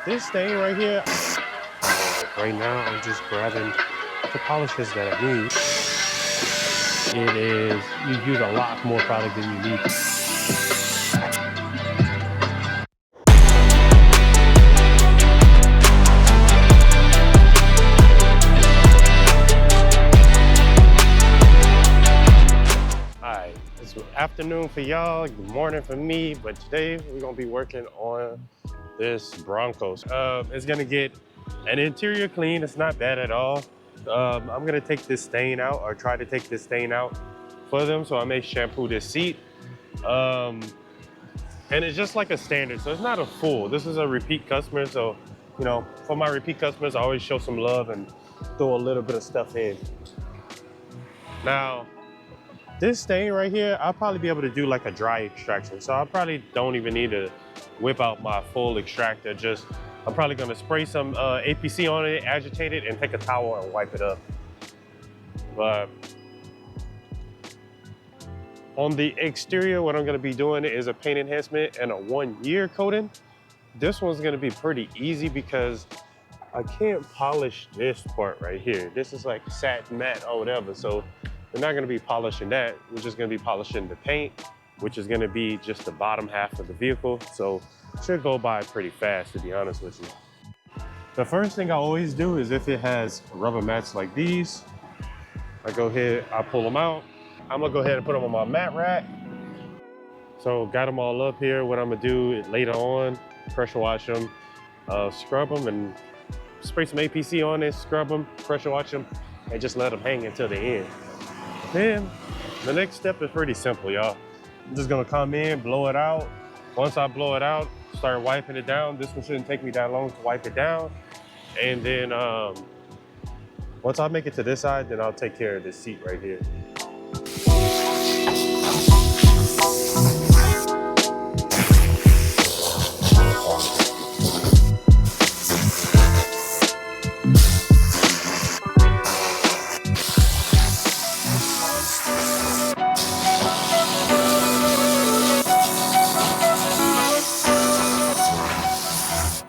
this stain right here, right now I'm just grabbing the polishes that I need. It is, you use a lot more product than you need. Alright, it's afternoon for y'all, good morning for me, but today we're gonna be working on this Bronco. It's gonna get an interior clean. It's not bad at all. I'm gonna take this stain out, or try to take this stain out for them. So I may shampoo this seat. And it's just like a standard, so it's not a full. This is a repeat customer, so you know, for my repeat customers, I always show some love and throw a little bit of stuff in. Now, this stain right here, I'll probably be able to do like a dry extraction. So I probably don't even need to whip out my full extractor. Just, I'm probably gonna spray some APC on it, agitate it, and take a towel and wipe it up. But on the exterior, what I'm gonna be doing is a paint enhancement and a 1-year coating. This one's gonna be pretty easy because I can't polish this part right here. This is like satin matte or whatever. So we're not gonna be polishing that. We're just gonna be polishing the paint, which is gonna be just the bottom half of the vehicle. So it should go by pretty fast, to be honest with you. The first thing I always do is if it has rubber mats like these, I go ahead, I pull them out. I'm gonna go ahead and put them on my mat rack. So got them all up here. What I'm gonna do is later on, pressure wash them, scrub them and spray some APC on it, scrub them, pressure wash them, and just let them hang until the end. Then the next step is pretty simple, y'all. I'm just gonna come in, blow it out. Once I blow it out, start wiping it down. This one shouldn't take me that long to wipe it down. And then once I make it to this side, then I'll take care of this seat right here.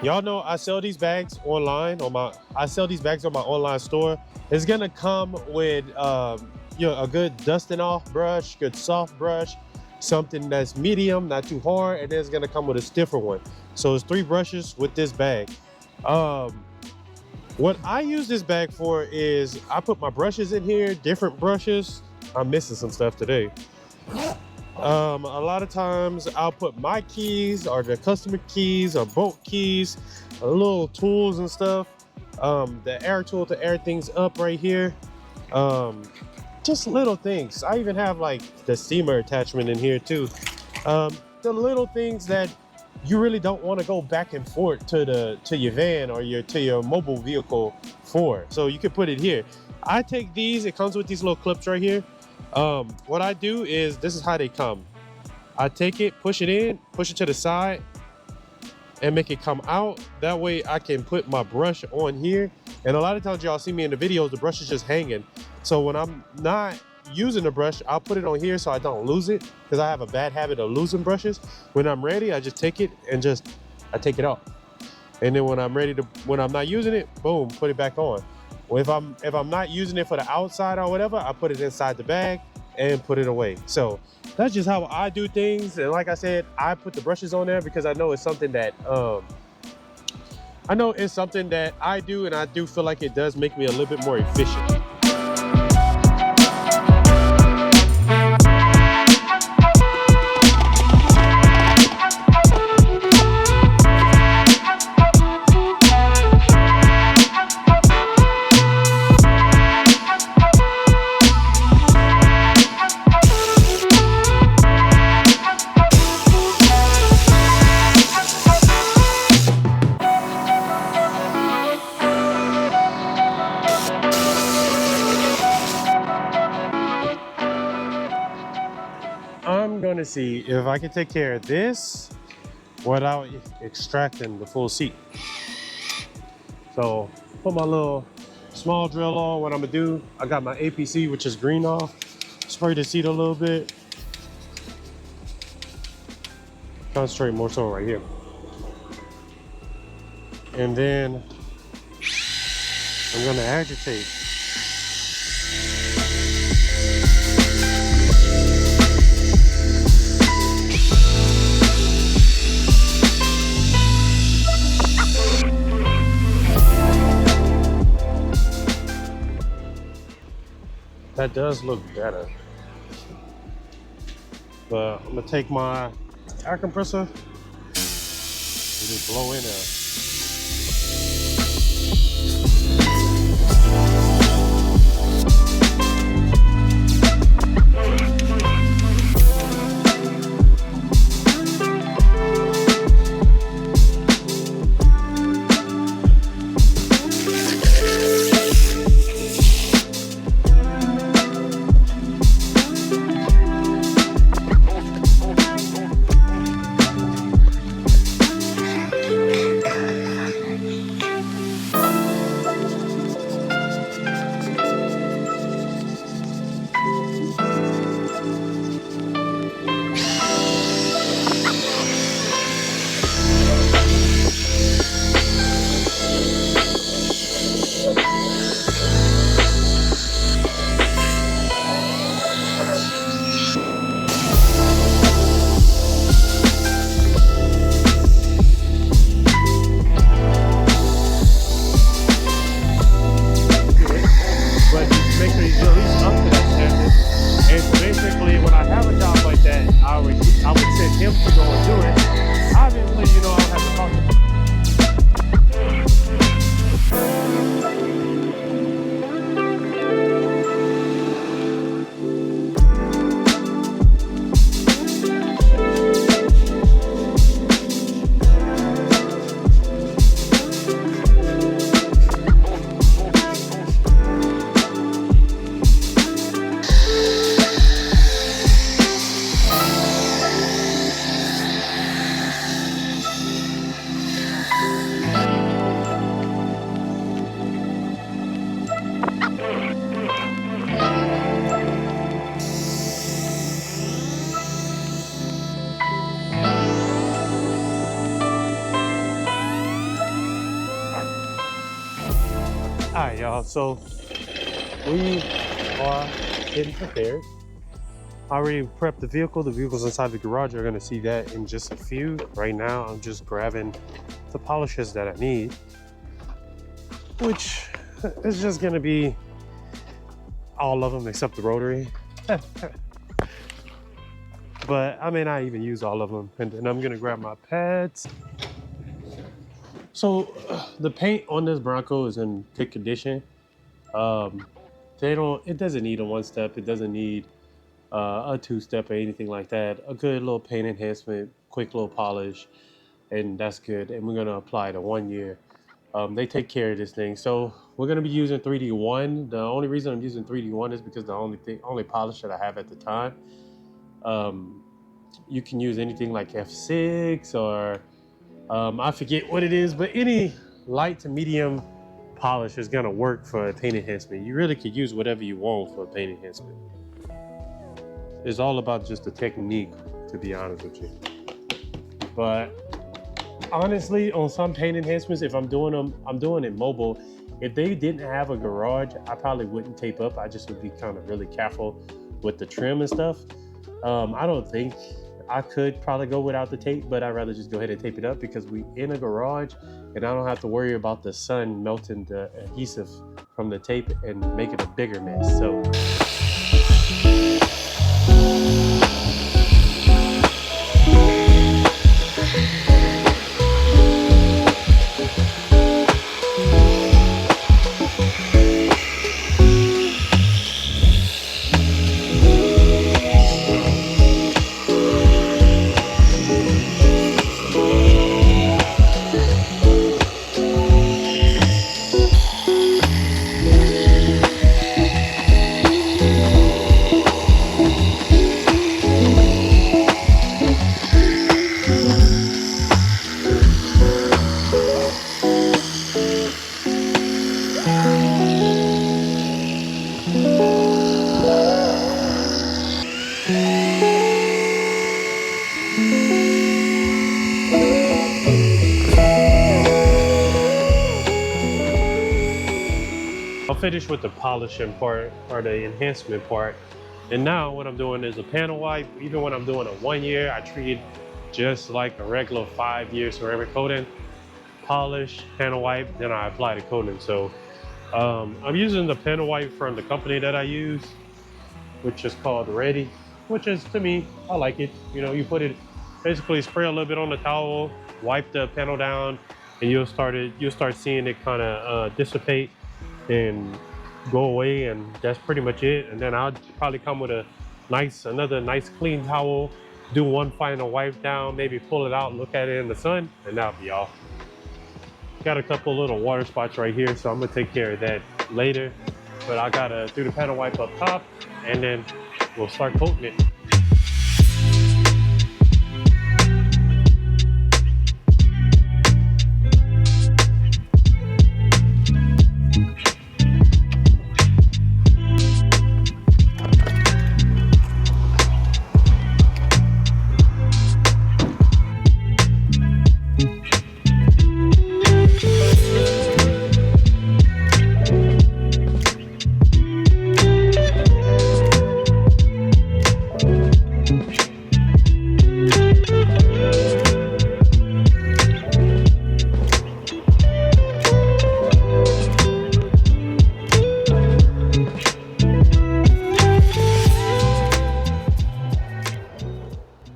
Y'all know I sell these bags online on my online store. It's gonna come with you know, a good dusting off brush, good soft brush, something that's medium, not too hard, and then it's gonna come with a stiffer one. So it's 3 brushes with this bag. What I use this bag for is I put my brushes in here, different brushes. I'm missing some stuff today. A lot of times I'll put my keys or the customer keys or bolt keys, little tools and stuff. The air tool to air things up right here. Just little things. I even have like the steamer attachment in here too. The little things that you really don't want to go back and forth to your van or your mobile vehicle for. So you can put it here. I take these, it comes with these little clips right here. What I do is, this is how they come. I take it, push it in, push it to the side, and make it come out. That way I can put my brush on here. And a lot of times y'all see me in the videos, the brush is just hanging. So when I'm not using the brush, I'll put it on here so I don't lose it, because I have a bad habit of losing brushes. When I'm ready, I just take it and I take it off. And then when I'm not using it, boom, put it back on. Well, if I'm not using it for the outside or whatever, I put it inside the bag and put it away. So that's just how I do things. And like I said, I put the brushes on there because I know it's something that I do, and I do feel like it does make me a little bit more efficient. I'm gonna see if I can take care of this without extracting the full seat. So put my little small drill on. What I'm gonna do, I got my APC, which is green off. Spray the seat a little bit. Concentrate more so right here. And then I'm gonna agitate. That does look better. But I'm gonna take my air compressor and just blow in there. All right, y'all, so we are getting prepared. I already prepped the vehicle. The vehicle's inside the garage. You're gonna see that in just a few. Right now, I'm just grabbing the polishes that I need, which is just gonna be all of them except the rotary. But I may not even use all of them. And then I'm gonna grab my pads. So the paint on this Bronco is in good condition. It doesn't need a one step. It doesn't need a two step or anything like that. A good little paint enhancement, quick little polish, and that's good. And we're gonna apply it 1 year. They take care of this thing. So we're gonna be using 3D1. The only reason I'm using 3D1 is because the only polish that I have at the time. You can use anything like F6 or I forget what it is, but any light to medium polish is gonna work for a paint enhancement. You really could use whatever you want for a paint enhancement. It's all about just the technique, to be honest with you. But honestly, on some paint enhancements, if I'm doing them, I'm doing it mobile. If they didn't have a garage, I probably wouldn't tape up. I just would be kind of really careful with the trim and stuff. I don't think I could probably go without the tape, but I'd rather just go ahead and tape it up because we in a garage and I don't have to worry about the sun melting the adhesive from the tape and making a bigger mess. So finished with the polishing part or the enhancement part. And now what I'm doing is a panel wipe. Even when I'm doing a 1 year, I treat it just like a regular 5-year ceramic coating. Polish, panel wipe, then I apply the coating. So I'm using the panel wipe from the company that I use, which is called Ready, which is, to me, I like it. You know, you put it, basically spray a little bit on the towel, wipe the panel down, and you'll start seeing it kind of dissipate and go away, and that's pretty much it. And then I'll probably come with another nice clean towel, do one final wipe down, maybe pull it out, look at it in the sun, and that'll be all. Got a couple little water spots right here, so I'm gonna take care of that later. But I gotta do the panel wipe up top, and then we'll start coating it.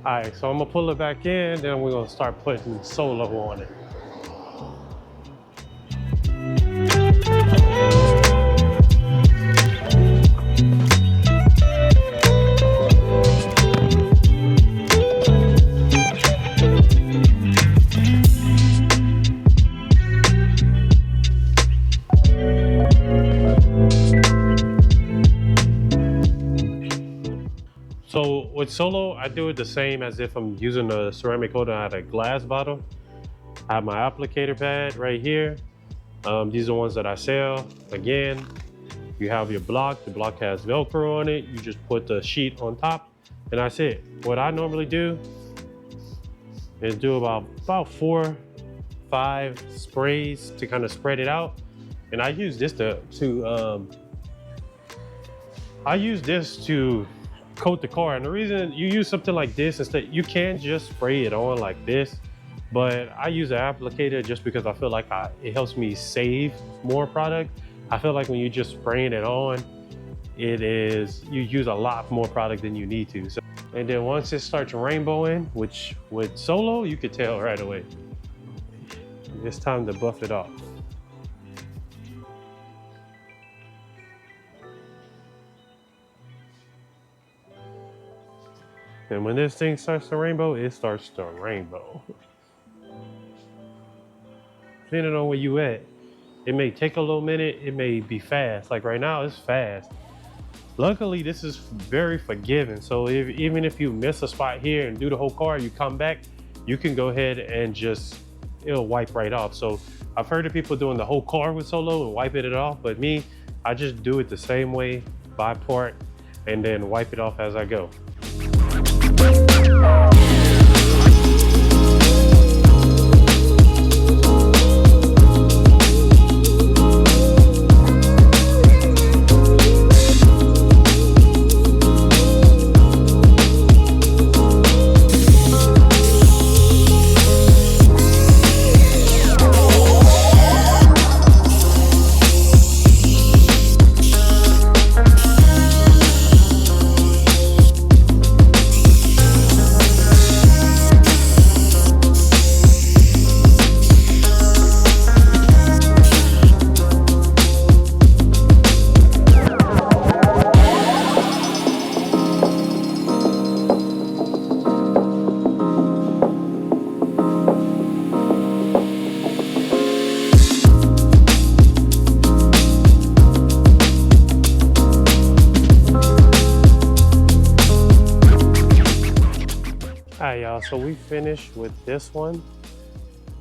All right, so I'm gonna pull it back in, then we're gonna start putting Solo on it. So with Solo, I do it the same as if I'm using a ceramic coating out of a glass bottle. I have my applicator pad right here. These are the ones that I sell. Again, you have your block. The block has Velcro on it. You just put the sheet on top, and that's it. What I normally do is do about 4-5 sprays to kind of spread it out. And I use this to coat the car. And the reason you use something like this instead, you can just spray it on like this, but I use an applicator just because I feel like it helps me save more product. I feel like when you're just spraying it on, you use a lot more product than you need to. So, and then once it starts rainbowing, which with Solo, you could tell right away, it's time to buff it off. And when this thing starts to rainbow, it starts to rainbow. Depending on where you at, it may take a little minute, it may be fast. Like right now, it's fast. Luckily, this is very forgiving. So even if you miss a spot here and do the whole car, you come back, you can go ahead and it'll wipe right off. So I've heard of people doing the whole car with Solo and wiping it off, but me, I just do it the same way, by part, and then wipe it off as I go. Alright y'all, so we finished with this one.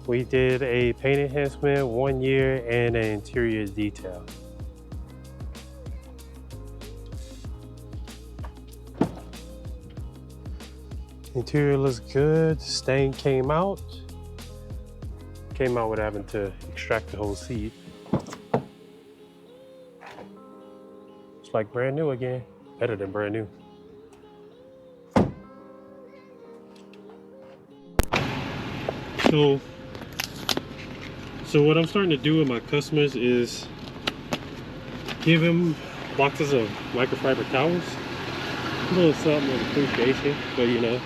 We did a paint enhancement, 1 year, and an interior detail. Interior looks good. Stain came out. Came out with having to extract the whole seat. It's like brand new again. Better than brand new. So what I'm starting to do with my customers is give them boxes of microfiber towels. A little something of appreciation for, you know,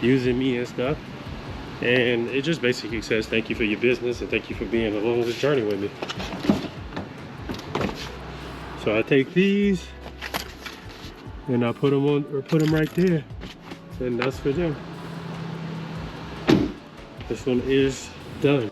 using me and stuff. And it just basically says thank you for your business and thank you for being along this journey with me. So I take these and I put them on, or put them right there, and that's for them. This one is done.